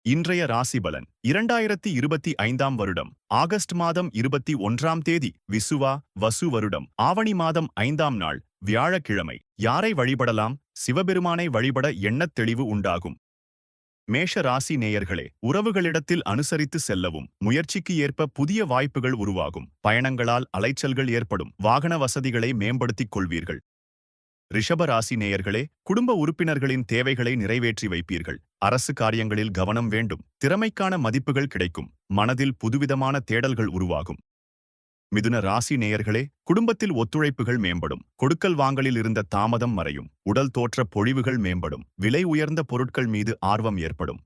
இன்றைய ராசி பலன் 2025 வருடம் ஆகஸ்ட் மாதம் 21 தேதி விசுவா வசு வருடம் ஆவணி மாதம் 5 நாள் வியாழக்கிழமை. யாரை வழிபடலாம்? சிவபெருமானை வழிபட எண்ணத் தெளிவு உண்டாகும். மேஷ ராசி நேயர்களே, உறவுகளிடத்தில் அனுசரித்து செல்லவும். முயற்சிக்கு ஏற்ப புதிய வாய்ப்புகள் உருவாகும். பயணங்களால் அலைச்சல்கள் ஏற்படும். வாகன வசதிகளை மேம்படுத்திக் கொள்வீர்கள். ரிஷப ராசி நேயர்களே, குடும்ப உறுப்பினர்களின் தேவைகளை நிறைவேற்றி வைப்பீர்கள். அரசு காரியங்களில் கவனம் வேண்டும். திறமைக்கான மதிப்புகள் கிடைக்கும். மனதில் புதுவிதமான தேடல்கள் உருவாகும். மிதுன ராசி நேயர்களே, குடும்பத்தில் ஒத்துழைப்புகள் மேம்படும். கொடுக்கல் வாங்கலில் இருந்த தாமதம் மறையும். உடல் தோற்ற பொழிவுகள் மேம்படும். விலை உயர்ந்த பொருட்கள் மீது ஆர்வம் ஏற்படும்.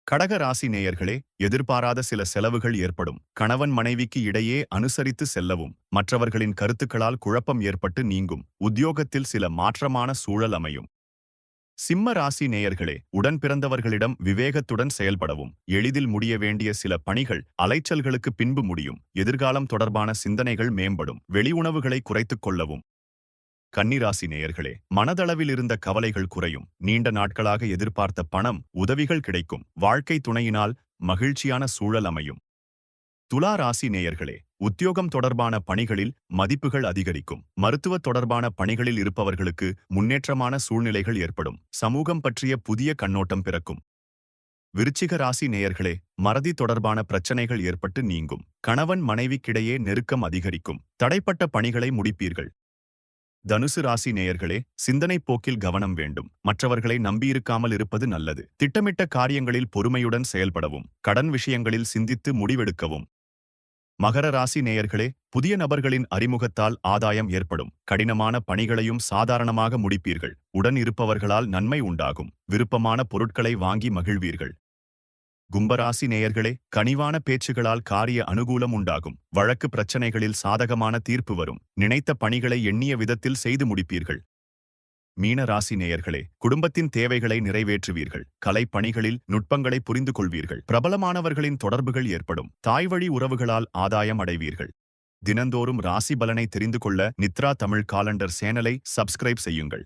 கடக ராசி நேயர்களே, எதிர்பாராத சில செலவுகள் ஏற்படும். கணவன் மனைவிக்கு இடையே அனுசரித்து செல்லவும். மற்றவர்களின் கருத்துக்களால் குழப்பம் ஏற்பட்டு நீங்கும். உத்தியோகத்தில் சில மாற்றமான சூழல் அமையும். சிம்ம ராசி நேயர்களே, உடன் பிறந்தவர்களிடம் விவேகத்துடன் செயல்படவும். எளிதில் முடிய வேண்டிய சில பணிகள் அலைச்சல்களுக்கு பின்பு முடியும். எதிர்காலம் தொடர்பான சிந்தனைகள் மேம்படும். வெளி உணவுகளை குறைத்துக் கொள்ளவும். கன்னிராசி நேயர்களே, மனதளவில் இருந்த கவலைகள் குறையும். நீண்ட நாட்களாக எதிர்பார்த்த பணம் உதவிகள் கிடைக்கும். வாழ்க்கை துணையினால் மகிழ்ச்சியான சூழல் அமையும். துலா ராசி நேயர்களே, உத்தியோகம் தொடர்பான பணிகளில் மதிப்புகள் அதிகரிக்கும். மருத்துவ தொடர்பான பணிகளில் இருப்பவர்களுக்கு முன்னேற்றமான சூழ்நிலைகள் ஏற்படும். சமூகம் பற்றிய புதிய கண்ணோட்டம் பிறக்கும். விருச்சிக ராசி நேயர்களே, மறதி தொடர்பான பிரச்சனைகள் ஏற்பட்டு நீங்கும். கணவன் மனைவிக்கிடையே நெருக்கம் அதிகரிக்கும். தடைப்பட்ட பணிகளை முடிப்பீர்கள். தனுசு ராசி நேயர்களே, சிந்தனை போக்கில் கவனம் வேண்டும். மற்றவர்களை நம்பியிருக்காமல் இருப்பது நல்லது. திட்டமிட்ட காரியங்களில் பொறுமையுடன் செயல்படவும். கடன் விஷயங்களில் சிந்தித்து முடிவெடுக்கவும். மகர ராசி நேயர்களே, புதிய நபர்களின் அறிமுகத்தால் ஆதாயம் ஏற்படும். கடினமான பணிகளையும் சாதாரணமாக முடிப்பீர்கள். உடன் இருப்பவர்களால் நன்மை உண்டாகும். விருப்பமான பொருட்களை வாங்கி மகிழ்வீர்கள். கும்பராசி நேயர்களே, கனிவான பேச்சுகளால் காரிய அனுகூலம் உண்டாகும். வழக்கு பிரச்சனைகளில் சாதகமான தீர்ப்பு வரும். நினைத்த பணிகளை எண்ணிய விதத்தில் செய்து முடிப்பீர்கள். மீன ராசி நேயர்களே, குடும்பத்தின் தேவைகளை நிறைவேற்றுவீர்கள். கலை பணிகளில் நுட்பங்களை புரிந்து கொள்வீர்கள். பிரபலமானவர்களின் தொடர்புகள் ஏற்படும். தாய்வழி உறவுகளால் ஆதாயம் அடைவீர்கள். தினந்தோறும் ராசி பலனை தெரிந்து கொள்ள நித்ரா தமிழ் காலண்டர் சேனலை சப்ஸ்கிரைப் செய்யுங்கள்.